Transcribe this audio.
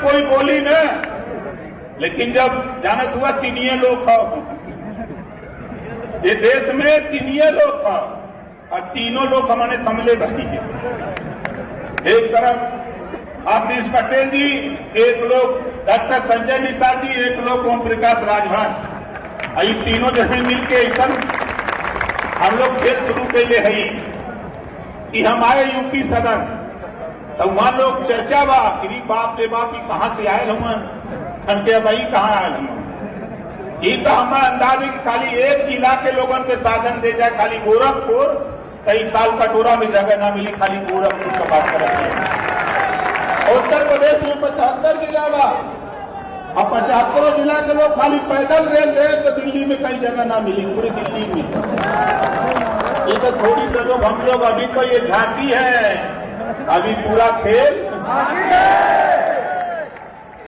कोई बोली न, लेकिन जब जानत हुआ तिनिये लोग खाओ, ये देश में तिनिये लोग खाओ और तीनों लोग हमारे थमले बनी है। एक तरफ आशीष पटेल जी, एक लोग डॉक्टर संजय निषाद जी, एक लोग ओम प्रकाश राजभर। ये तीनों जने मिलके ऐसा हम लोग खेल शुरू कैले है कि हम आए यूपी सदन, तो वहां लोग चर्चा बा कि बाप रे बाप की कहां से आये हम खनके भाई कहाँ आये हम। ये तो हमारा अंदाज है कि खाली एक जिला के लोगों के साधन दे जाए, खाली गोरखपुर, कई ताल कटोरा में जगह ना मिली, खाली गोरखपुर का बात करेंगे। उत्तर प्रदेश में 75 जिला बा और 75 जिला के लोग खाली पैदल रेल दे तो दिल्ली में कई जगह ना मिली, पूरी दिल्ली में। ये तो थोड़ी सा लोग हम लोग अभी तो ये झांकी है, अभी पूरा खेल